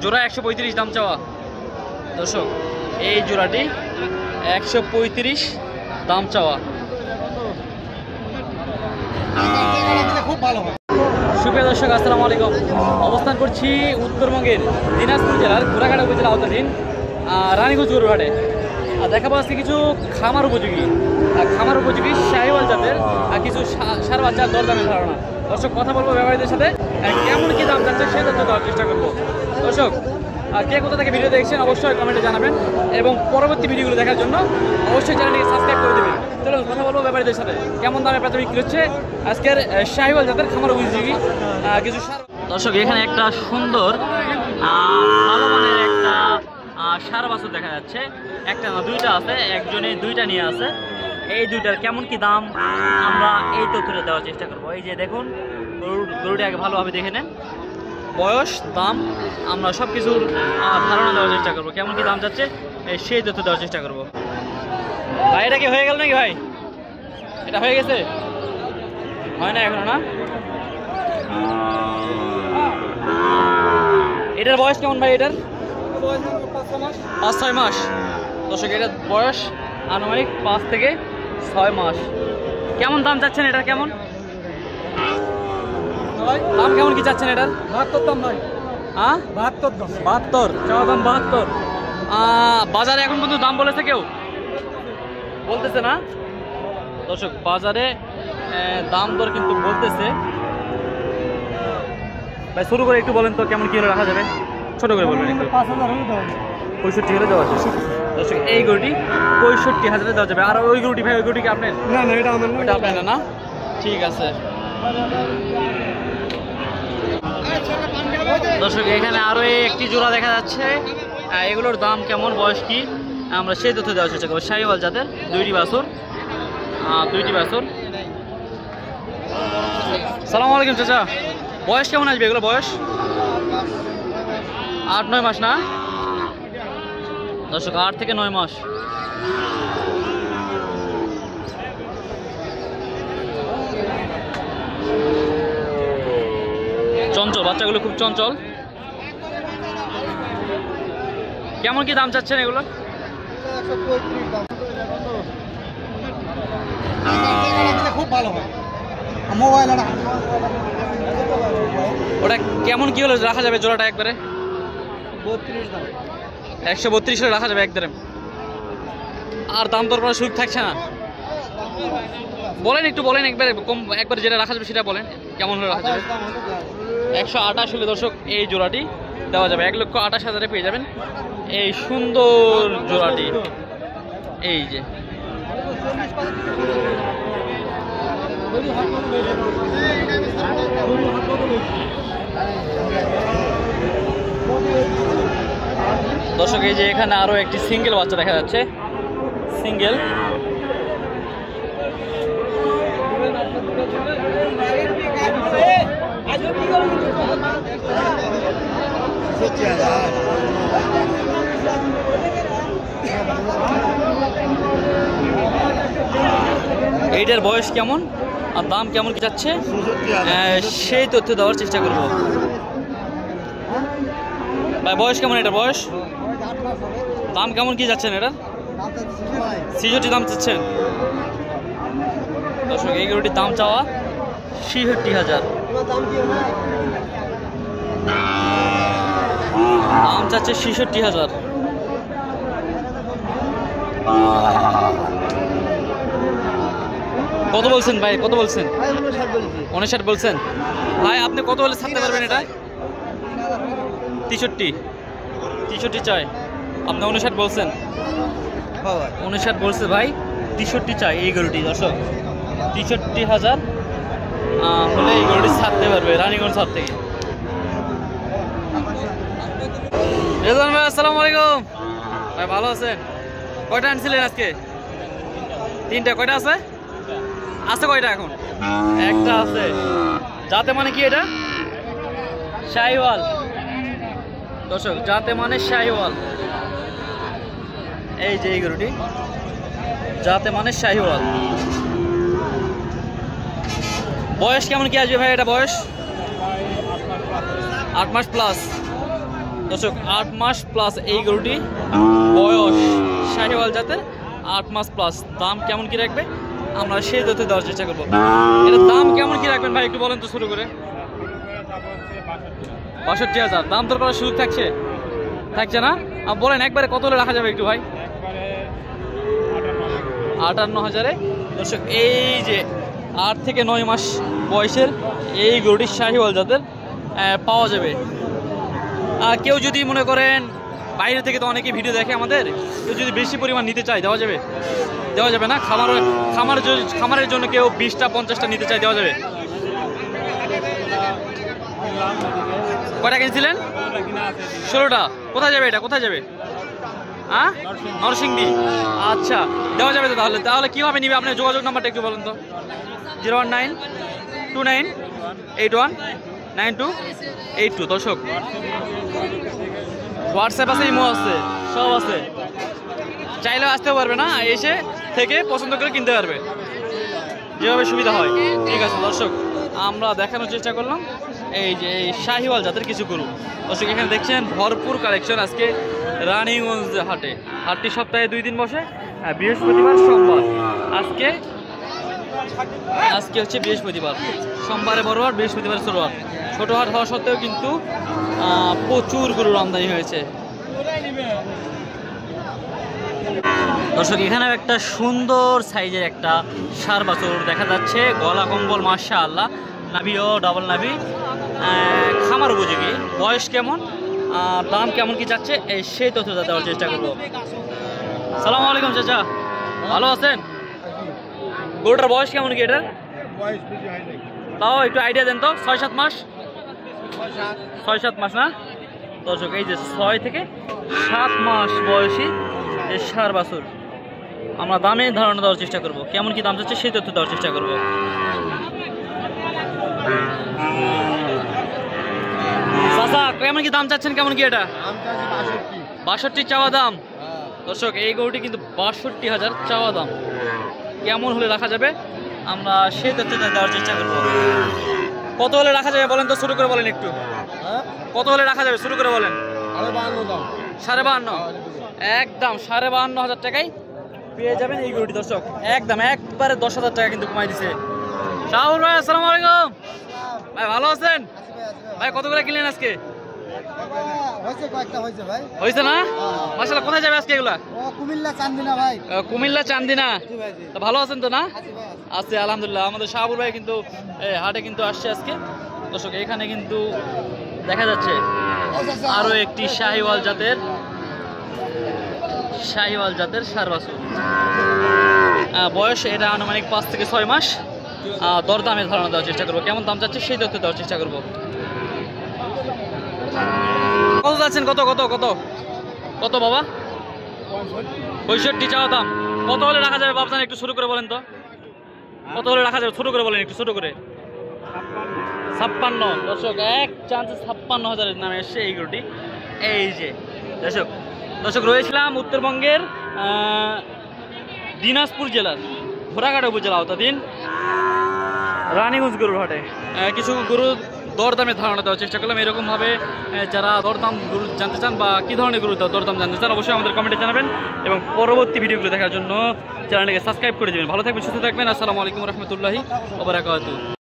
জোড়া 135 দাম চাওয়া দর্শক। এই জোড়াটি 135 দাম চাওয়া। খুব ভালো হয়। সুপ্রিয় দর্শক আসসালামু আলাইকুম। অবস্থান করছি উত্তরবঙ্গের দিনাজপুর জেলার ঘোড়াঘাট উপজেলা আওতাধীন রানীগঞ্জ গরুর হাটে। দেখাবো আজকে কিছু খামার উপযোগী শাহিওয়াল জাতের কিছু সার বাচ্চার দরদামের ধারণা। দর্শক কথা বলবো ব্যবসায়ীদের সাথে, কেমন কী দাম যাচ্ছে সে তথ্য দেওয়ার চেষ্টা করবো। দর্শক কে কোথা থেকে ভিডিও দেখছেন অবশ্যই কমেন্টে জানাবেন এবং পরবর্তী ভিডিওগুলো দেখার জন্য অবশ্যই চ্যানেলটিকে সাবস্ক্রাইব করে দেবেন। চলুন কথা বলবো ব্যাপারীদের সাথে, কেমন দামে প্রাথমিক বিক্রি হচ্ছে আজকের শাহিওয়াল জাতের খামার উপযোগী কিছু সার। দর্শক এখানে একটা সুন্দর ভালো মানের একটা সার বাছুর দেখা যাচ্ছে। একটা না দুইটা আছে, একজনে দুইটা নিয়ে আছে। এই দুইটার কেমন কি দাম আমরা এই তথ্যটা দেওয়ার চেষ্টা করবো। এই যে দেখুন গরুটা আগে ভালোভাবে দেখে নেন, বয়স দাম আমরা সব কিছুর ধারণা দেওয়ার চেষ্টা করবো, কেমন কি দাম যাচ্ছে সেই তথ্য দেওয়ার চেষ্টা করবো। ভাই এটা কি হয়ে গেল নাকি ভাই? এটা হয়ে গেছে? হয় না এখনো না? এটার বয়স কেমন ভাই? এটার 5-6 মাস। দর্শক এটার বয়স আনুমানিক 5 থেকে 6 মাস। কেমন দাম চাচ্ছেন এটার? কেমন দাম কেমন কি চাচ্ছেন এটার? 72 দাম ভাই। হ্যাঁ 72 দাম। 72 চাওয়া দাম 72। বাজারে এখন পর্যন্ত দাম বলেছে কেউ? বলতেছে না দর্শক, বাজারে দাম দর কিন্তু বলতেছে। ভাই শুরু করে একটু বলেন তো কেমন কি হলে রাখা যাবে, ছোট করে বলবেন একটু। 5000 হলে দাও। 65 হলে দেওয়া যাবে দর্শক। এই গরুটি 65,000 দেওয়া যাবে। আর ওই গরুটি ভাই, ওই গরুটি কি আপনার? না না এটা আমার না, ওটা আপনার না? ঠিক আছে দর্শক, এখানে আরো একটি জোড়া দেখা যাচ্ছে। এগুলোর দাম কেমন, বয়স কি, আমরা সেই তথ্য দেওয়ার চেষ্টা করবো। শাহিওয়াল জাতের দুইটি বাছুর। সালাম আলাইকুম চাচা, বয়স কেমন আসবে এগুলো? বয়স 8-9 মাস না দর্শক? 8 থেকে 9 মাস। চঞ্চল, বাচ্চাগুলো খুব চঞ্চল। কেমন কি দাম চাচ্ছেন এগুলো? 135 দাম। খুব ভালো হয়। মোবাইল না ওটা কেমন কি হলে রাখা যাবে জোড়াটা একবারে? 32 দাম। 132 হলে রাখা যাবে একবারে। আর দাম দর করার সুযোগ থাকছে না? বলেন একটু, বলেন একবারে কম, একবারে যেটা রাখা যাবে সেটা বলেন, কেমন হলে রাখা যাবে? 128 হলে দর্শক এই জোড়াটি দেওয়া যাবে। 1,28,000 পেয়ে যাবেন এই সুন্দর জোড়াটি। এই যে দর্শক, এই যে এখানে আরো একটি সিঙ্গেল বাচ্চা দেখা যাচ্ছে। সিঙ্গেল এইটার বয়স কেমন আর দাম কেমন কি যাচ্ছে সেই তথ্য দেওয়ার চেষ্টা করব। ভাই বয়স কেমন? এটার বয়স, দাম কেমন কি যাচ্ছেন এটার? 66 দাম চাচ্ছেন দর্শক। এই গরুটির দাম চাওয়া 66,000, দাম চাচ্ছে 66,000। কত বলছেন ভাই, কত বলছেন? 59 বলছেন ভাই। আপনি কত হলে ছাড়তে পারবেন এটা? 63 চাই আপনি? 59 বলছেন? 59 বলছে ভাই, 63 চাই এই গরুটি দর্শক। 63,000 হলে এই গরুটি ছাড়তে পারবে রানীগঞ্জ ছাড় থেকে। রেজওয়ান ভাই আসসালামু আলাইকুম ভাই, ভালো আছেন? কয়টা আনছিলেন আজকে? 3টা। কয়টা আছে? আছে কয়টা এখন? একটা আছে। যাতে মানে কি এটা? শাহিওয়াল দর্শক, যাতে মানে শাহিওয়াল। এই যে এই গরুটি যাতে মানে শাহিওয়াল। বয়স কেমন কি আসবে ভাই? এটা বয়স 8 মাস প্লাস। দর্শক 8 মাস প্লাস এই গরুটি, বয়স শাহিওয়াল জাতের, 8 মাস প্লাস। দাম কেমন কি রাখবে আমরা সেই তথ্য দেওয়ার চেষ্টা করবো। এটার দাম কেমন কি রাখবেন ভাই একটু বলেন তো শুরু করে। ৬২,০০০ দাম দর করার সুযোগ থাকছে না? বলেন একবারে কত হলে রাখা যাবে একটু ভাই? ৫৮,০০০-এ। দর্শক এই যে 8 থেকে 9 মাস বয়সের এই গরুটি শাহিওয়াল জাতের পাওয়া যাবে। কেউ যদি মনে করেন বাইরে থেকে তো অনেকে ভিডিও দেখে আমাদের, কেউ যদি বেশি পরিমাণ নিতে চায় দেওয়া যাবে? দেওয়া যাবে না? খামারের জন্য কেউ 20টা 50টা নিতে চায় দেওয়া যাবে? কয়টা কিনছিলেন? 16টা। কোথায় যাবে এটা? কোথায় যাবে? হ্যাঁ, নরসিংদী। আচ্ছা, দেওয়া যাবে তো তাহলে কীভাবে নিবে? আপনার যোগাযোগ নাম্বারটা একটু বলুন তো। 01929819282। দর্শক হোয়াটসঅ্যাপ আছে, ইমো আছে, সব আছে, চাইলে আসতে পারবে না, এসে থেকে পছন্দ করে কিনতে পারবে, যেভাবে সুবিধা হয়। ঠিক আছে দর্শক, আমরা দেখানোর চেষ্টা করলাম এই যে এই শাহিওয়াল জাতের কিছু গরু। দর্শক এখানে দেখছেন ভরপুর কালেকশন আজকে রানীগঞ্জ হাটটি সপ্তাহে 2 দিন বসে, বৃহস্পতিবার সোমবার। আজকে হচ্ছে বৃহস্পতিবার, সোমবারে বড় হাট, বৃহস্পতিবার ছোট হাট। ছোট হাট হওয়া সত্ত্বেও কিন্তু প্রচুর গরুর আমদানি হয়েছে। দর্শক এখানে একটা সুন্দর সাইজের একটা ষাঁড় বাছুর দেখা যাচ্ছে, গলা কম্বল মাশাআল্লাহ, নাভিও ডাবল নাভি, খামার উপযোগী। বয়স কেমন, দাম কেমন কি যাচ্ছে সেই তথ্য দেওয়ার চেষ্টা করবো। সালাম আলাইকুম চাচা, ভালো আছেন? গরুটার বয়স কেমন কি এটার? তাও একটু আইডিয়া দেন তো। 6-7 মাস? 6-7 মাস না? দর্শক এই যে 6 থেকে 7 মাস বয়সী এই ষাঁড় বাছুর, আমরা দামে ধারণা দেওয়ার চেষ্টা করব, কেমন কি দাম যাচ্ছে সেই তথ্য দেওয়ার চেষ্টা করব। চাচা কেমন কি দাম চাচ্ছেন, কেমন কি এটা? ৬২ চাওয়া দাম। দর্শক এই গরুটি কিন্তু ৬২,০০০ চাওয়া দাম। কেমন হলে রাখা যাবে আমরা সেই তথ্য দেওয়ার চেষ্টা করব। কত হলে রাখা যাবে বলেন তো, শুরু করে বলেন একটু। কত হলে রাখা যাবে শুরু করে বলেন। ৫২,৫০। একদম ৫২,৫০০ টাকায় পেয়ে যাবেন এই গরুটি। দর্শক একদম একবারে ১০,০০০ টাকা কিন্তু কমাই দিছে। শাহুল ভাই আসসালামু আলাইকুম ভাই, ভালো আছেন ভাই? কত করে কিনলেন আজকে? হয়েছে না? মাশাআল্লাহ। কোথায় যাবে আজকে এগুলা? কুমিল্লা চান্দিনা ভাই। কুমিল্লা চান্দিনা। ভালো আছেন তো না? আছে আলহামদুলিল্লাহ। আমাদের শাহুল ভাই কিন্তু হাটে কিন্তু আসছে আজকে। দর্শক এখানে কিন্তু দেখা যাচ্ছে আরো একটি শাহিওয়াল জাতের ষাঁড় বাছুর। বয়স এটা আনুমানিক 5 থেকে 6 মাস। দরদামের ধারণা দেওয়ার চেষ্টা করবো, কেমন দাম যাচ্ছে সেই তথ্য দেওয়ার চেষ্টা করবো। কত যাচ্ছেন? কত কত কত কত বাবা? 65 চাওয়া দাম। কত হলে রাখা যাবে বাবজান একটু শুরু করে বলেন তো। কত হলে রাখা যাবে ছোট করে বলেন একটু, ছোট করে। 56। দর্শক এক চান্সে 56,০০০ নামে এসছে এই গরুটি। এই যে দর্শক রয়েছিলাম উত্তরবঙ্গের দিনাজপুর জেলার ঘোড়াঘাট উপজেলা আওতাধীন রানীগঞ্জ গরুর হাটে। কিছু গরু দরদামের ধারণা দেওয়ার চেষ্টা করলাম। এরকমভাবে যারা দরদাম গরু জানতে চান বা কী ধরনের গরু দরদাম জানতে চান অবশ্যই আমাদের কমেন্টে জানাবেন, এবং পরবর্তী ভিডিওগুলো দেখার জন্য চ্যানেলটিকে সাবস্ক্রাইব করে দেবেন। ভালো থাকবেন, সুস্থ থাকবেন। আসসালামু আলাইকুম রহমতুল্লাহি ওয়া বারাকাতুহু।